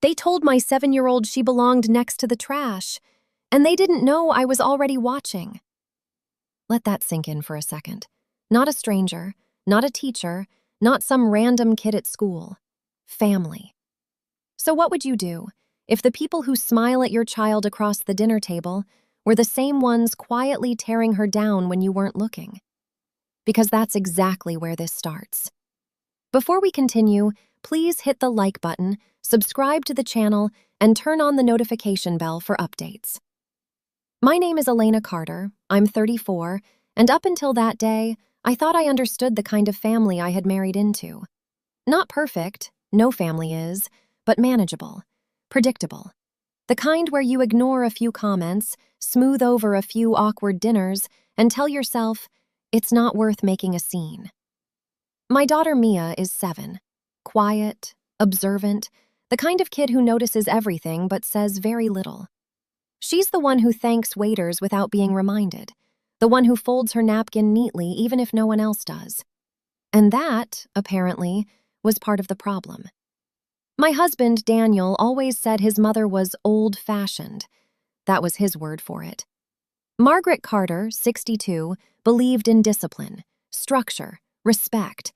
They told my 7-year-old she belonged next to the trash, and they didn't know I was already watching. Let that sink in for a second. Not a stranger, not a teacher, not some random kid at school. Family. So what would you do if the people who smile at your child across the dinner table were the same ones quietly tearing her down when you weren't looking? Because that's exactly where this starts. Before we continue, please hit the like button, subscribe to the channel, and turn on the notification bell for updates. My name is Elena Carter, I'm 34, and up until that day, I thought I understood the kind of family I had married into. Not perfect, no family is, but manageable, predictable. The kind where you ignore a few comments, smooth over a few awkward dinners, and tell yourself, it's not worth making a scene. My daughter Mia is 7, quiet, observant, the kind of kid who notices everything but says very little. She's the one who thanks waiters without being reminded, the one who folds her napkin neatly even if no one else does. And that, apparently, was part of the problem. My husband, Daniel, always said his mother was old-fashioned. That was his word for it. Margaret Carter, 62, believed in discipline, structure, respect.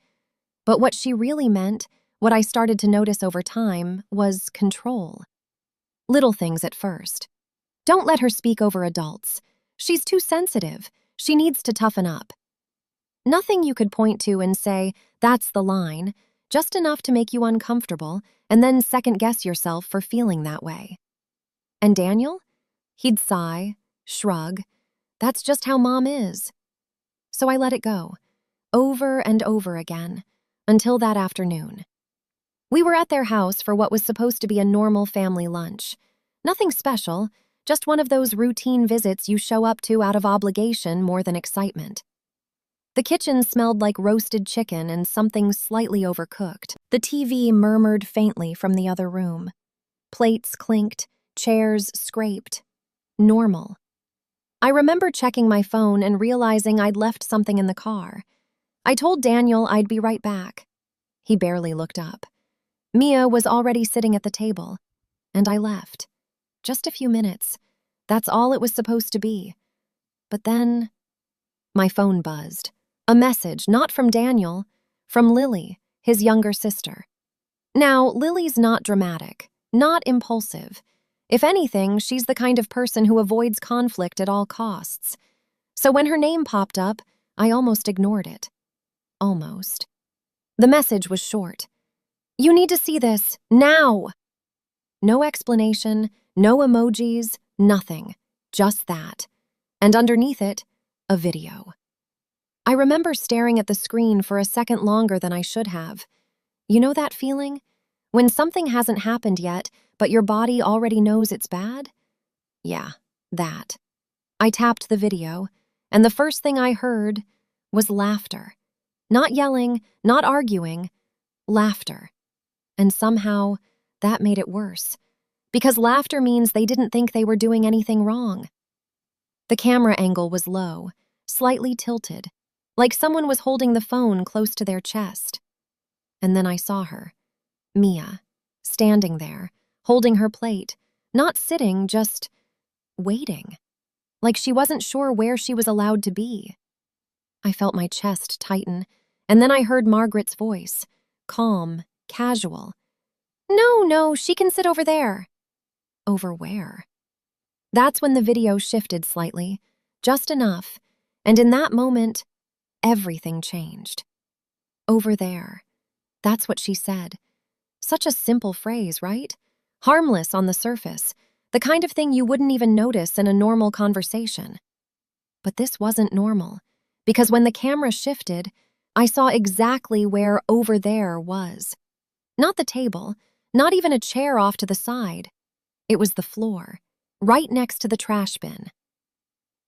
But what she really meant, what I started to notice over time, was control. Little things at first. Don't let her speak over adults. She's too sensitive. She needs to toughen up. Nothing you could point to and say, that's the line, just enough to make you uncomfortable and then second-guess yourself for feeling that way. And Daniel? He'd sigh, shrug. That's just how Mom is. So I let it go, over and over again, until that afternoon. We were at their house for what was supposed to be a normal family lunch. Nothing special, just one of those routine visits you show up to out of obligation more than excitement. The kitchen smelled like roasted chicken and something slightly overcooked. The TV murmured faintly from the other room. Plates clinked, chairs scraped. Normal. I remember checking my phone and realizing I'd left something in the car. I told Daniel I'd be right back. He barely looked up. Mia was already sitting at the table, and I left. Just a few minutes. That's all it was supposed to be. But then, my phone buzzed. A message, not from Daniel, from Lily, his younger sister. Now, Lily's not dramatic, not impulsive. If anything, she's the kind of person who avoids conflict at all costs. So when her name popped up, I almost ignored it. Almost. The message was short. You need to see this, now! No explanation, no emojis, nothing. Just that. And underneath it, a video. I remember staring at the screen for a second longer than I should have. You know that feeling? When something hasn't happened yet, but your body already knows it's bad? Yeah, that. I tapped the video, and the first thing I heard was laughter. Not yelling, not arguing, laughter. And somehow, that made it worse. Because laughter means they didn't think they were doing anything wrong. The camera angle was low, slightly tilted, like someone was holding the phone close to their chest. And then I saw her, Mia, standing there, holding her plate, not sitting, just waiting, like she wasn't sure where she was allowed to be. I felt my chest tighten, and then I heard Margaret's voice, calm, casual. No, she can sit over there. Over where? That's when the video shifted slightly, just enough, and in that moment, everything changed. Over there. That's what she said. Such a simple phrase, right? Harmless on the surface, the kind of thing you wouldn't even notice in a normal conversation. But this wasn't normal, because when the camera shifted, I saw exactly where over there was. Not the table, not even a chair off to the side. It was the floor, right next to the trash bin.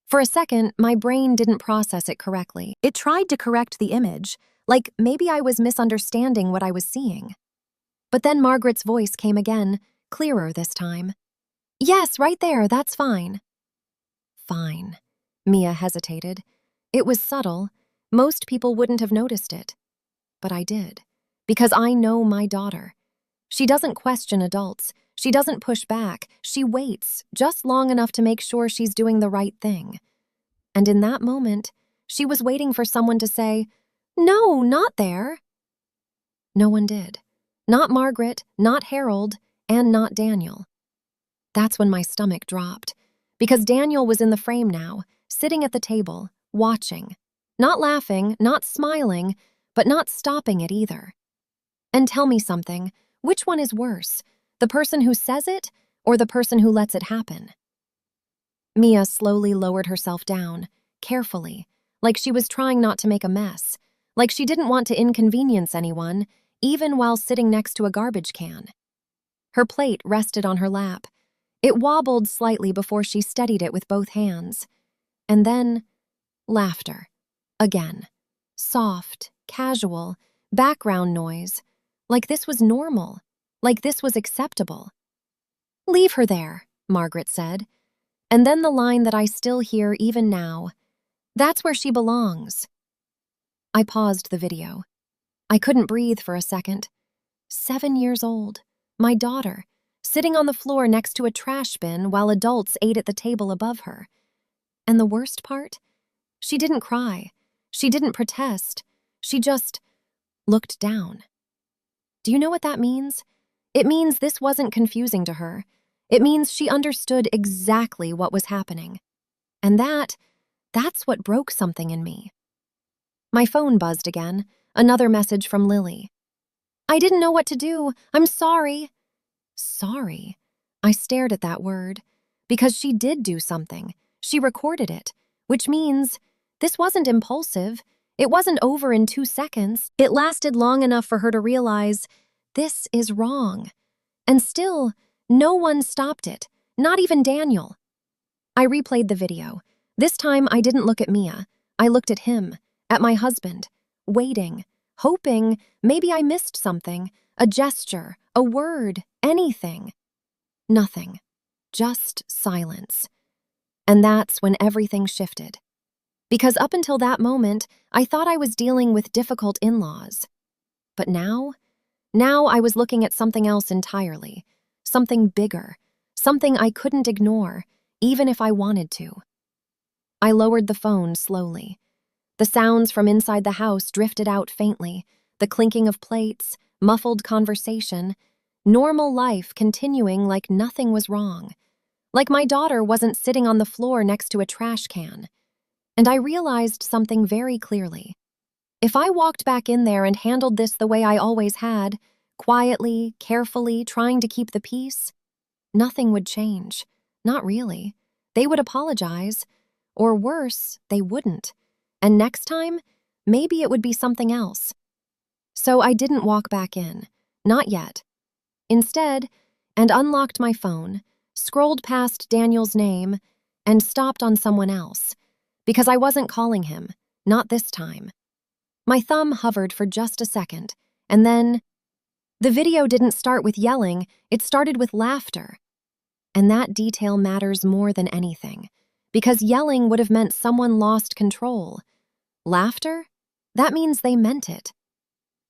For a second, my brain didn't process it correctly. It tried to correct the image, like maybe I was misunderstanding what I was seeing. But then Margaret's voice came again, clearer this time. Yes, right there, that's fine. Fine. Mia hesitated. It was subtle. Most people wouldn't have noticed it. But I did, because I know my daughter. She doesn't question adults. She doesn't push back. She waits just long enough to make sure she's doing the right thing. And in that moment, she was waiting for someone to say, "No, not there." No one did. Not Margaret, not Harold, and not Daniel. That's when my stomach dropped, because Daniel was in the frame now, sitting at the table, watching. Not laughing, not smiling, but not stopping it either. And tell me something, which one is worse, the person who says it or the person who lets it happen? Mia slowly lowered herself down, carefully, like she was trying not to make a mess, like she didn't want to inconvenience anyone, even while sitting next to a garbage can. Her plate rested on her lap. It wobbled slightly before she steadied it with both hands. And then, laughter. Again. Soft, casual, background noise. Like this was normal. Like this was acceptable. "Leave her there," Margaret said. And then the line that I still hear even now. "That's where she belongs." I paused the video. I couldn't breathe for a second. 7 years old. My daughter, sitting on the floor next to a trash bin while adults ate at the table above her. And the worst part? She didn't cry. She didn't protest. She just looked down. Do you know what that means? It means this wasn't confusing to her. It means she understood exactly what was happening. And that's what broke something in me. My phone buzzed again, another message from Lily. "I didn't know what to do. I'm sorry." Sorry? I stared at that word. Because she did do something. She recorded it. Which means this wasn't impulsive. It wasn't over in 2 seconds. It lasted long enough for her to realize this is wrong. And still, no one stopped it. Not even Daniel. I replayed the video. This time I didn't look at Mia. I looked at him, at my husband, waiting, hoping maybe I missed something, a gesture, a word, anything. Nothing. Just silence. And that's when everything shifted. Because up until that moment, I thought I was dealing with difficult in-laws. But now I was looking at something else entirely. Something bigger. Something I couldn't ignore, even if I wanted to. I lowered the phone slowly. The sounds from inside the house drifted out faintly, the clinking of plates, muffled conversation, normal life continuing like nothing was wrong. Like my daughter wasn't sitting on the floor next to a trash can. And I realized something very clearly. If I walked back in there and handled this the way I always had, quietly, carefully, trying to keep the peace, nothing would change. Not really. They would apologize. Or worse, they wouldn't. And next time, maybe it would be something else. So I didn't walk back in. Not yet. Instead, and unlocked my phone, scrolled past Daniel's name, and stopped on someone else. Because I wasn't calling him. Not this time. My thumb hovered for just a second, and then the video didn't start with yelling, it started with laughter. And that detail matters more than anything, because yelling would have meant someone lost control. Laughter? That means they meant it.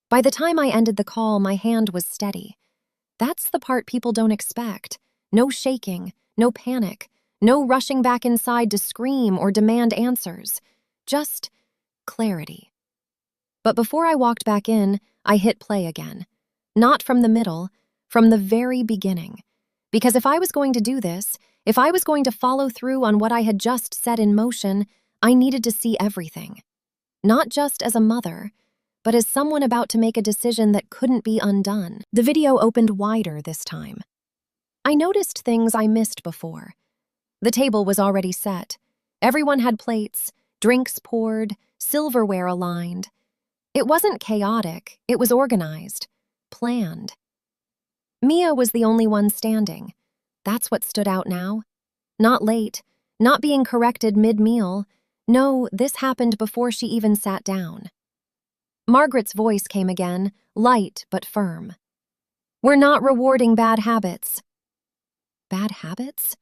By the time I ended the call, my hand was steady. That's the part people don't expect. No shaking, no panic, no rushing back inside to scream or demand answers. Just clarity. But before I walked back in, I hit play again. Not from the middle, from the very beginning. Because if I was going to do this, if I was going to follow through on what I had just set in motion, I needed to see everything. Not just as a mother, but as someone about to make a decision that couldn't be undone. The video opened wider this time. I noticed things I missed before. The table was already set. Everyone had plates, drinks poured, silverware aligned. It wasn't chaotic, it was organized, planned. Mia was the only one standing. That's what stood out now. Not late, not being corrected mid-meal. No, this happened before she even sat down. Margaret's voice came again, light but firm. "We're not rewarding bad habits." Bad habits?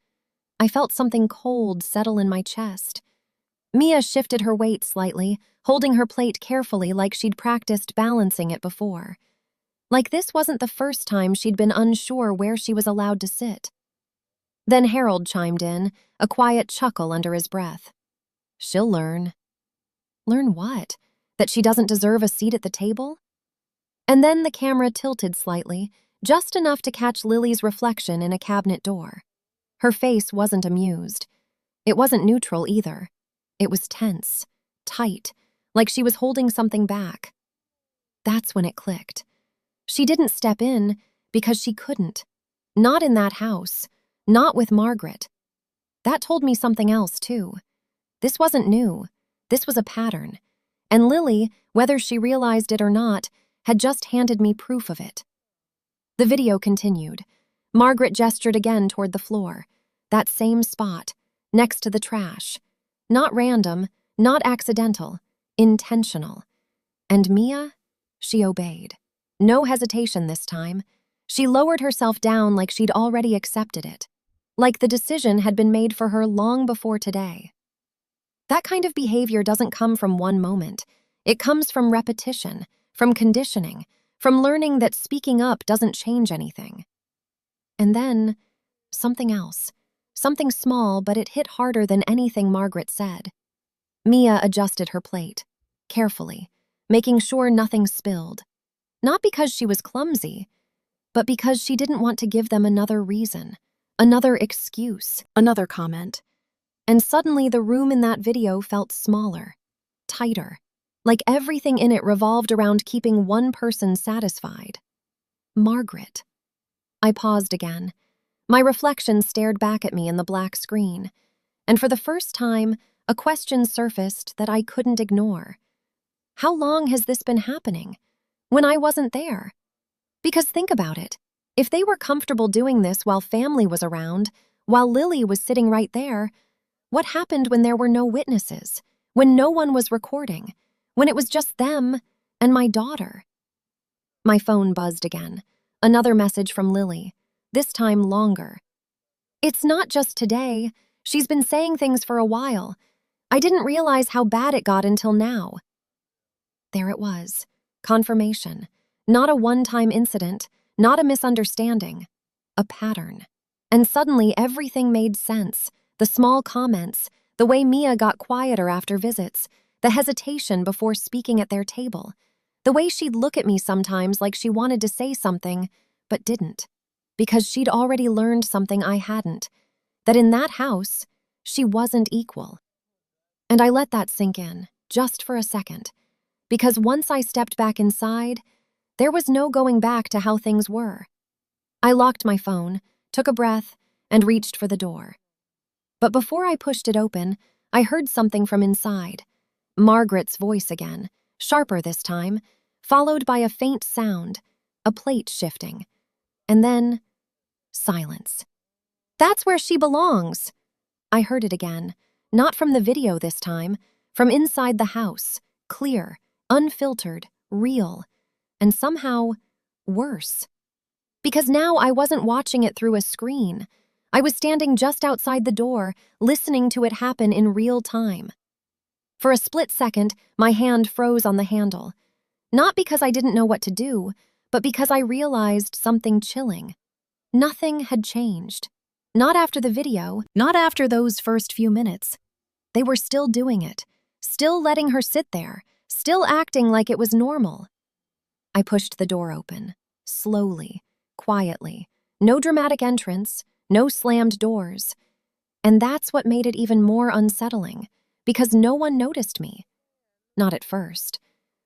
I felt something cold settle in my chest. Mia shifted her weight slightly, holding her plate carefully like she'd practiced balancing it before. Like this wasn't the first time she'd been unsure where she was allowed to sit. Then Harold chimed in, a quiet chuckle under his breath. She'll learn. Learn what? That she doesn't deserve a seat at the table? And then the camera tilted slightly, just enough to catch Lily's reflection in a cabinet door. Her face wasn't amused. It wasn't neutral either. It was tense, tight, like she was holding something back. That's when it clicked. She didn't step in because she couldn't. Not in that house. Not with Margaret. That told me something else, too. This wasn't new. This was a pattern. And Lily, whether she realized it or not, had just handed me proof of it. The video continued. Margaret gestured again toward the floor. That same spot, next to the trash. Not random, not accidental, intentional. And Mia? She obeyed. No hesitation this time. She lowered herself down like she'd already accepted it. Like the decision had been made for her long before today. That kind of behavior doesn't come from one moment. It comes from repetition, from conditioning, from learning that speaking up doesn't change anything. And then, something else. Something small, but it hit harder than anything Margaret said. Mia adjusted her plate, carefully, making sure nothing spilled. Not because she was clumsy, but because she didn't want to give them another reason, another excuse, another comment. And suddenly the room in that video felt smaller, tighter, like everything in it revolved around keeping one person satisfied. Margaret. I paused again. My reflection stared back at me in the black screen, and for the first time, a question surfaced that I couldn't ignore. How long has this been happening? When I wasn't there? Because think about it. If they were comfortable doing this while family was around, while Lily was sitting right there, what happened when there were no witnesses, when no one was recording, when it was just them and my daughter? My phone buzzed again. Another message from Lily, this time longer. It's not just today. She's been saying things for a while. I didn't realize how bad it got until now. There it was. Confirmation. Not a one-time incident, not a misunderstanding. A pattern. And suddenly everything made sense. The small comments, the way Mia got quieter after visits, the hesitation before speaking at their table, the way she'd look at me sometimes like she wanted to say something, but didn't, because she'd already learned something I hadn't, that in that house, she wasn't equal. And I let that sink in, just for a second, because once I stepped back inside, there was no going back to how things were. I locked my phone, took a breath, and reached for the door. But before I pushed it open, I heard something from inside. Margaret's voice again, sharper this time, followed by a faint sound, a plate shifting. And then, silence. That's where she belongs. I heard it again, not from the video this time, from inside the house, clear, unfiltered, real, and somehow worse. Because now I wasn't watching it through a screen. I was standing just outside the door, listening to it happen in real time. For a split second, my hand froze on the handle. Not because I didn't know what to do, but because I realized something chilling. Nothing had changed. Not after the video, not after those first few minutes. They were still doing it, still letting her sit there, still acting like it was normal. I pushed the door open, slowly, quietly. No dramatic entrance, no slammed doors. And that's what made it even more unsettling, because no one noticed me. Not at first.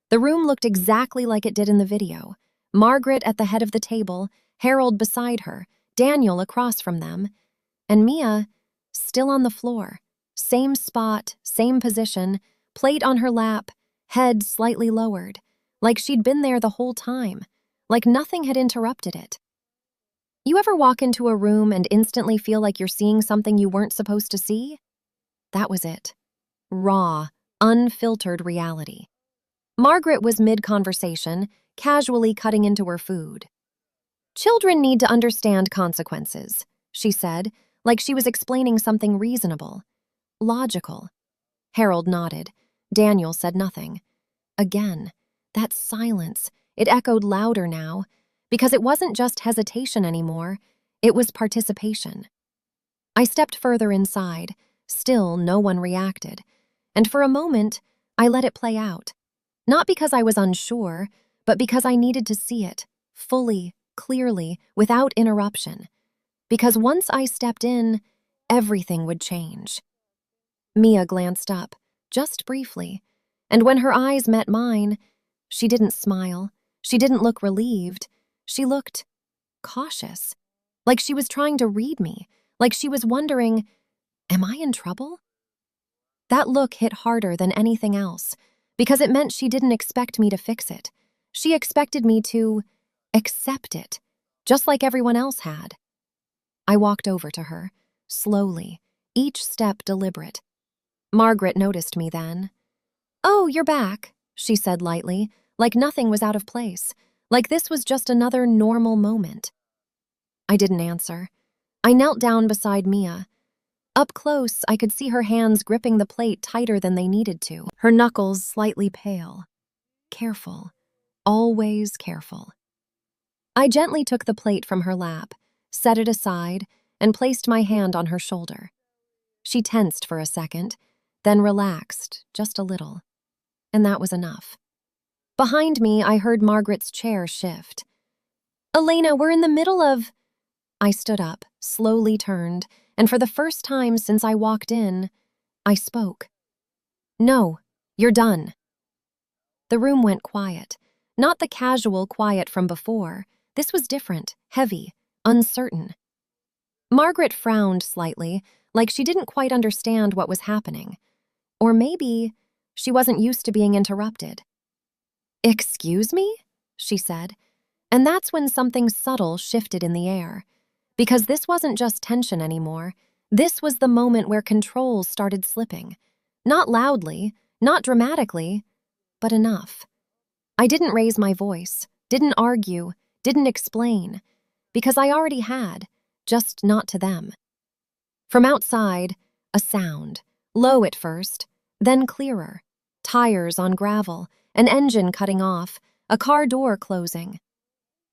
The room looked exactly like it did in the video. Margaret at the head of the table, Harold beside her, Daniel across from them, and Mia still on the floor. Same spot, same position, plate on her lap, head slightly lowered, like she'd been there the whole time, like nothing had interrupted it. You ever walk into a room and instantly feel like you're seeing something you weren't supposed to see? That was it. Raw, unfiltered reality. Margaret was mid-conversation, casually cutting into her food. Children need to understand consequences, she said, like she was explaining something reasonable, logical. Harold nodded. Daniel said nothing. Again, that silence. It echoed louder now, because it wasn't just hesitation anymore, it was participation. I stepped further inside. Still, no one reacted. And for a moment, I let it play out. Not because I was unsure, but because I needed to see it, fully, clearly, without interruption. Because once I stepped in, everything would change. Mia glanced up, just briefly, and when her eyes met mine, she didn't smile, she didn't look relieved, she looked cautious, like she was trying to read me, like she was wondering, am I in trouble? That look hit harder than anything else, because it meant she didn't expect me to fix it. She expected me to accept it, just like everyone else had. I walked over to her, slowly, each step deliberate. Margaret noticed me then. "Oh, you're back," she said lightly, like nothing was out of place, like this was just another normal moment. I didn't answer. I knelt down beside Mia. Up close, I could see her hands gripping the plate tighter than they needed to, her knuckles slightly pale. Careful, always careful. I gently took the plate from her lap, set it aside, and placed my hand on her shoulder. She tensed for a second, then relaxed, just a little. And that was enough. Behind me, I heard Margaret's chair shift. "Elena, we're in the middle of—" I stood up, slowly turned, and for the first time since I walked in, I spoke. "No, you're done." The room went quiet. Not the casual quiet from before. This was different, heavy, uncertain. Margaret frowned slightly, like she didn't quite understand what was happening. Or maybe she wasn't used to being interrupted. "Excuse me?" she said. And that's when something subtle shifted in the air. Because this wasn't just tension anymore. This was the moment where control started slipping. Not loudly, not dramatically, but enough. I didn't raise my voice, didn't argue, didn't explain, because I already had, just not to them. From outside, a sound, low at first, then clearer. Tires on gravel, an engine cutting off, a car door closing.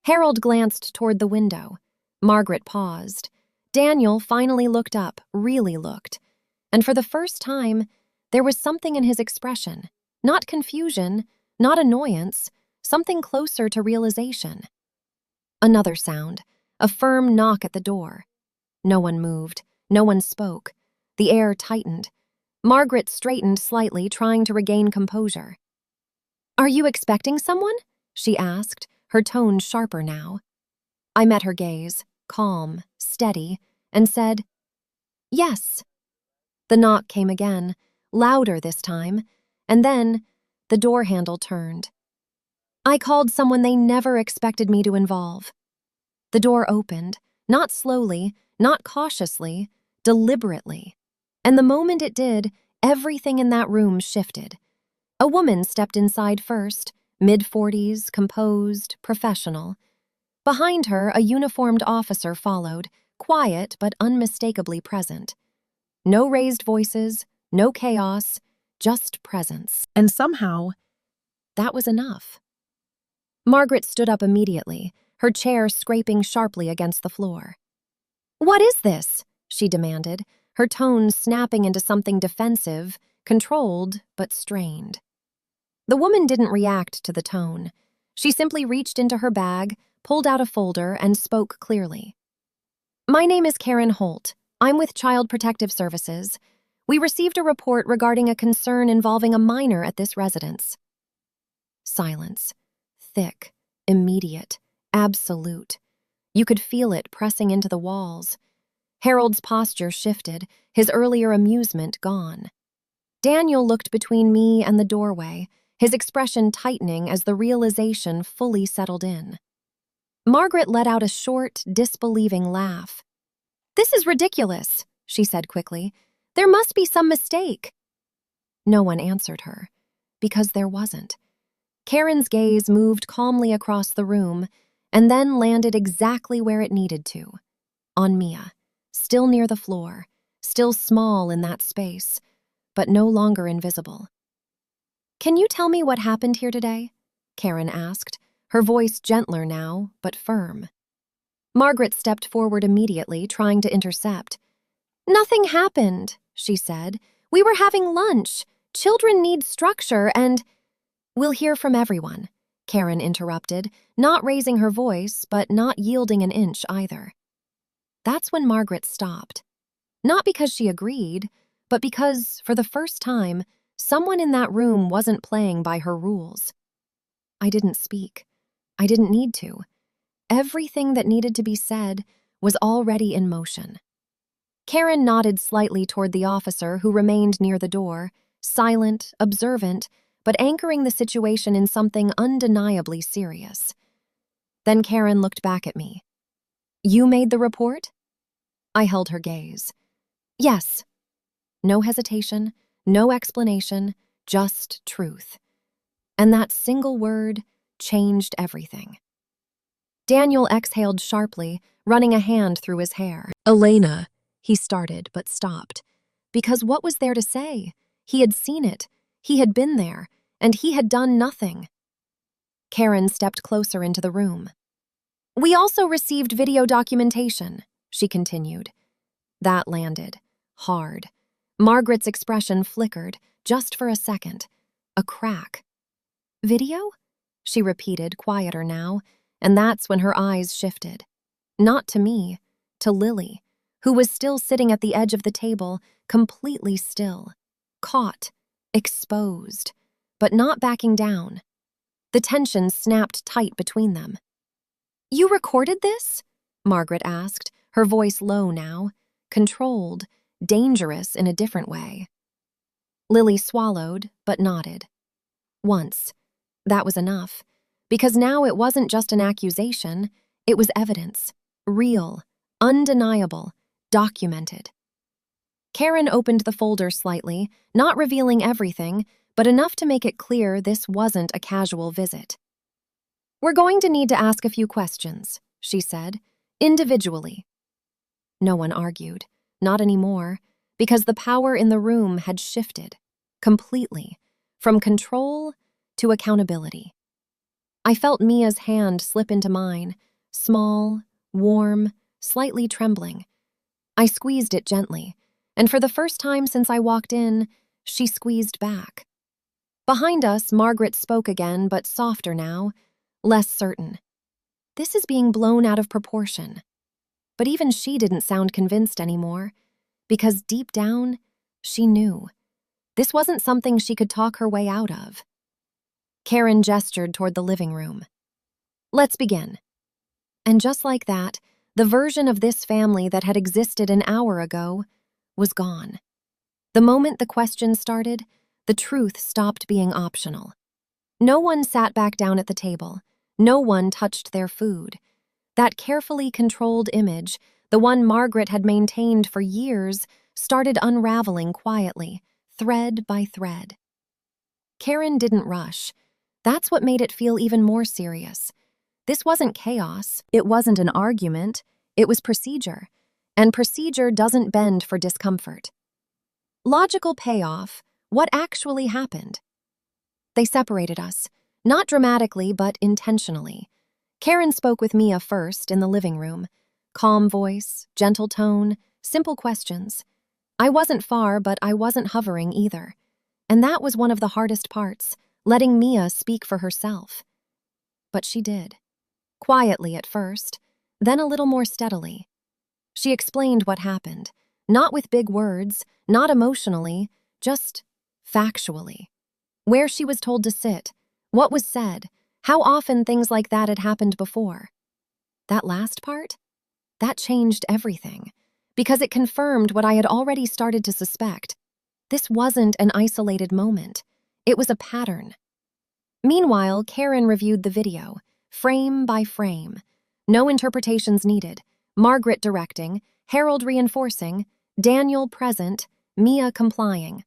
Harold glanced toward the window. Margaret paused. Daniel finally looked up, really looked. And for the first time, there was something in his expression. Not confusion, not annoyance, something closer to realization. Another sound, a firm knock at the door. No one moved, no one spoke. The air tightened. Margaret straightened slightly, trying to regain composure. "Are you expecting someone?" she asked, her tone sharper now. I met her gaze, calm, steady, and said, "Yes." The knock came again, louder this time, and then the door handle turned. I called someone they never expected me to involve. The door opened, not slowly, not cautiously, deliberately. And the moment it did, everything in that room shifted. A woman stepped inside first, mid-40s, composed, professional. Behind her, a uniformed officer followed, quiet but unmistakably present. No raised voices, no chaos, just presence. And somehow, that was enough. Margaret stood up immediately, her chair scraping sharply against the floor. "What is this?" she demanded, her tone snapping into something defensive, controlled but strained. The woman didn't react to the tone. She simply reached into her bag, pulled out a folder, and spoke clearly. "My name is Karen Holt. I'm with Child Protective Services. We received a report regarding a concern involving a minor at this residence." Silence. Thick, immediate, absolute. You could feel it pressing into the walls. Harold's posture shifted, his earlier amusement gone. Daniel looked between me and the doorway, his expression tightening as the realization fully settled in. Margaret let out a short, disbelieving laugh. "This is ridiculous," she said quickly. "There must be some mistake." No one answered her, because there wasn't. Karen's gaze moved calmly across the room and then landed exactly where it needed to, on Mia, still near the floor, still small in that space, but no longer invisible. "Can you tell me what happened here today?" Karen asked, her voice gentler now, but firm. Margaret stepped forward immediately, trying to intercept. "Nothing happened," she said. "We were having lunch. Children need structure and—" "We'll hear from everyone," Karen interrupted, not raising her voice, but not yielding an inch either. That's when Margaret stopped. Not because she agreed, but because, for the first time, someone in that room wasn't playing by her rules. I didn't speak. I didn't need to. Everything that needed to be said was already in motion. Karen nodded slightly toward the officer who remained near the door, silent, observant, but anchoring the situation in something undeniably serious. Then Karen looked back at me. "You made the report?" I held her gaze. "Yes." No hesitation, no explanation, just truth. And that single word changed everything. Daniel exhaled sharply, running a hand through his hair. "Elena," he started but stopped. Because what was there to say? He had seen it, he had been there, and he had done nothing. Karen stepped closer into the room. "We also received video documentation," she continued. That landed. Hard. Margaret's expression flickered, just for a second. A crack. "Video?" she repeated, quieter now, and that's when her eyes shifted. Not to me, to Lily, who was still sitting at the edge of the table, completely still. Caught. Exposed. But not backing down. The tension snapped tight between them. "You recorded this?" Margaret asked, her voice low now, controlled, dangerous in a different way. Lily swallowed, but nodded. Once. That was enough, because now it wasn't just an accusation, it was evidence. Real, undeniable, documented. Karen opened the folder slightly, not revealing everything, but enough to make it clear this wasn't a casual visit. "We're going to need to ask a few questions," she said, individually. No one argued, not anymore, because the power in the room had shifted, completely, from control to accountability. I felt Mia's hand slip into mine, small, warm, slightly trembling. I squeezed it gently, and for the first time since I walked in, she squeezed back. Behind us, Margaret spoke again, but softer now, less certain. "This is being blown out of proportion." But even she didn't sound convinced anymore, because deep down, she knew. This wasn't something she could talk her way out of. Karen gestured toward the living room. "Let's begin." And just like that, the version of this family that had existed an hour ago was gone. The moment the questions started, the truth stopped being optional. No one sat back down at the table. No one touched their food. That carefully controlled image, the one Margaret had maintained for years, started unraveling quietly, thread by thread. Karen didn't rush. That's what made it feel even more serious. This wasn't chaos. It wasn't an argument. It was procedure. And procedure doesn't bend for discomfort. Logical payoff. What actually happened? They separated us. Not dramatically, but intentionally. Karen spoke with Mia first in the living room. Calm voice, gentle tone, simple questions. I wasn't far, but I wasn't hovering either. And that was one of the hardest parts, letting Mia speak for herself. But she did. Quietly at first, then a little more steadily. She explained what happened, not with big words, not emotionally, just factually. Where she was told to sit, what was said, how often things like that had happened before. That last part? That changed everything, because it confirmed what I had already started to suspect. This wasn't an isolated moment. It was a pattern. Meanwhile, Karen reviewed the video, frame by frame. No interpretations needed. Margaret directing, Harold reinforcing, Daniel present, Mia complying.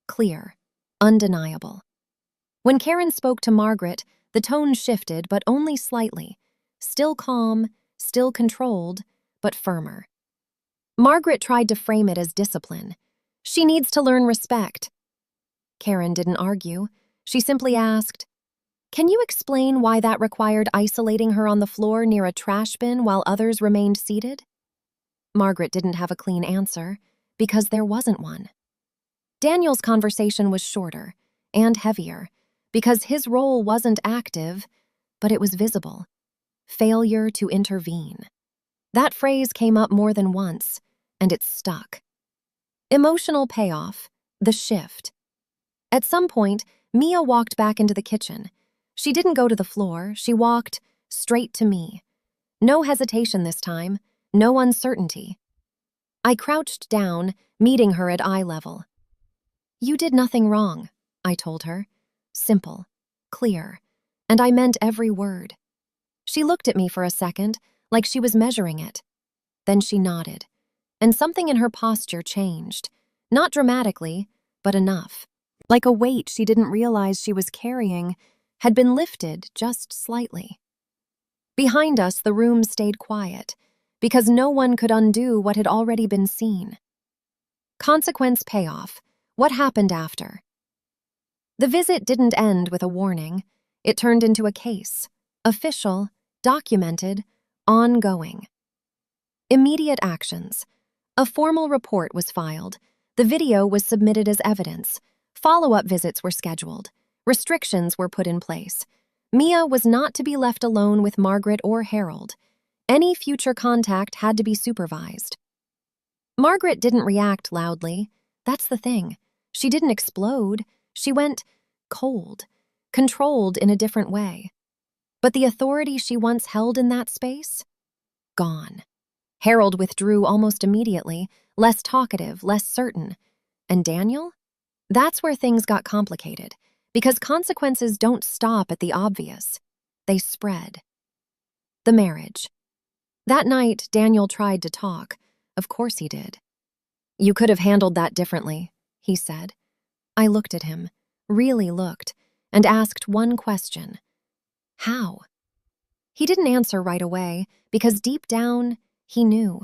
Clear. Undeniable. When Karen spoke to Margaret, the tone shifted, but only slightly. Still calm, still controlled, but firmer. Margaret tried to frame it as discipline. She needs to learn respect. Karen didn't argue. She simply asked, Can you explain why that required isolating her on the floor near a trash bin while others remained seated? Margaret didn't have a clean answer, because there wasn't one. Daniel's conversation was shorter and heavier, because his role wasn't active, but it was visible. Failure to intervene. That phrase came up more than once, and it stuck. Emotional payoff, the shift. At some point, Mia walked back into the kitchen. She didn't go to the floor, she walked straight to me. No hesitation this time, no uncertainty. I crouched down, meeting her at eye level. "You did nothing wrong," I told her. Simple, clear, and I meant every word. She looked at me for a second, like she was measuring it. Then she nodded, and something in her posture changed. Not dramatically, but enough. Like a weight she didn't realize she was carrying had been lifted just slightly. Behind us, the room stayed quiet, because no one could undo what had already been seen. Consequence payoff. What happened after? The visit didn't end with a warning. It turned into a case. Official, documented, ongoing. Immediate actions. A formal report was filed. The video was submitted as evidence. Follow-up visits were scheduled. Restrictions were put in place. Mia was not to be left alone with Margaret or Harold. Any future contact had to be supervised. Margaret didn't react loudly. That's the thing. She didn't explode. She went cold, controlled in a different way. But the authority she once held in that space? Gone. Harold withdrew almost immediately, less talkative, less certain. And Daniel? That's where things got complicated, because consequences don't stop at the obvious. They spread. The marriage. That night, Daniel tried to talk. Of course he did. "You could have handled that differently," he said. I looked at him, really looked, and asked one question. How? He didn't answer right away, because deep down, he knew.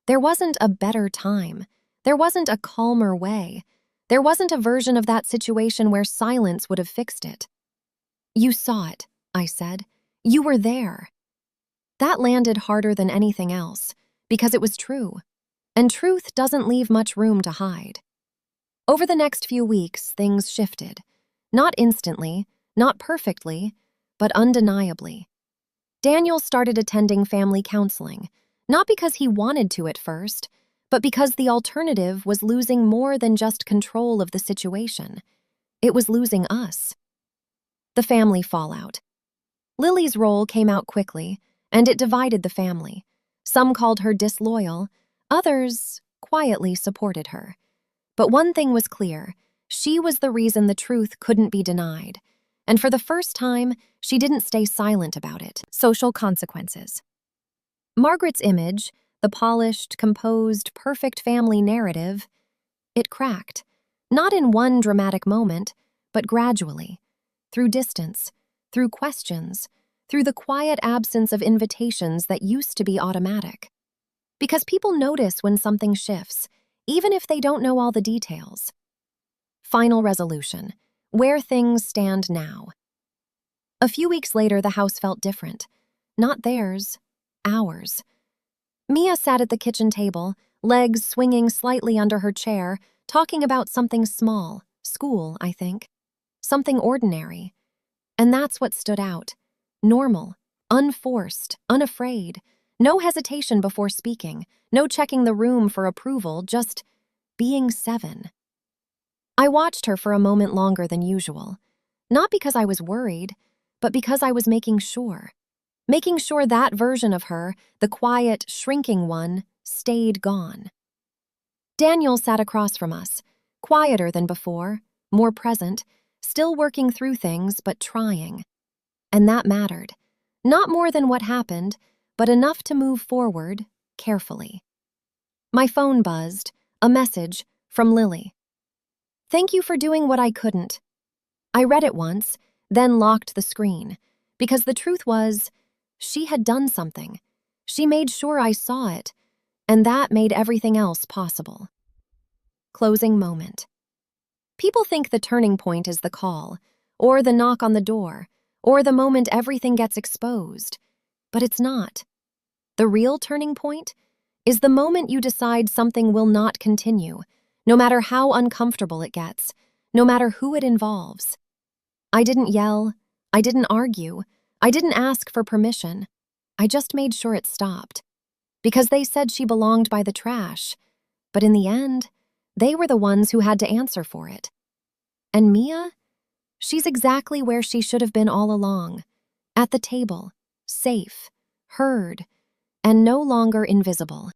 There wasn't a better time. There wasn't a calmer way. There wasn't a version of that situation where silence would have fixed it. "You saw it," I said. "You were there." That landed harder than anything else, because it was true. And truth doesn't leave much room to hide. Over the next few weeks, things shifted. Not instantly, not perfectly, but undeniably. Daniel started attending family counseling, not because he wanted to at first, but because the alternative was losing more than just control of the situation. It was losing us. The family fallout. Lily's role came out quickly, and it divided the family. Some called her disloyal, others quietly supported her. But one thing was clear: she was the reason the truth couldn't be denied. And for the first time, she didn't stay silent about it. Social consequences. Margaret's image, the polished, composed, perfect family narrative, it cracked. Not in one dramatic moment, but gradually. Through distance, through questions, through the quiet absence of invitations that used to be automatic. Because people notice when something shifts, even if they don't know all the details. Final resolution. Where things stand now. A few weeks later, the house felt different. Not theirs, ours. Mia sat at the kitchen table, legs swinging slightly under her chair, talking about something small, school, I think. Something ordinary. And that's what stood out. Normal, unforced, unafraid. No hesitation before speaking, no checking the room for approval, just being 7. I watched her for a moment longer than usual. Not because I was worried, but because I was making sure. Making sure that version of her, the quiet, shrinking one, stayed gone. Daniel sat across from us, quieter than before, more present, still working through things, but trying. And that mattered. Not more than what happened, but enough to move forward, carefully. My phone buzzed, a message from Lily. "Thank you for doing what I couldn't." I read it once, then locked the screen, because the truth was, she had done something. She made sure I saw it, and that made everything else possible. Closing moment. People think the turning point is the call, or the knock on the door, or the moment everything gets exposed. But it's not. The real turning point is the moment you decide something will not continue, no matter how uncomfortable it gets, no matter who it involves. I didn't yell, I didn't argue, I didn't ask for permission. I just made sure it stopped. Because they said she belonged by the trash, but in the end, they were the ones who had to answer for it. And Mia? She's exactly where she should have been all along, at the table, safe, heard, and no longer invisible.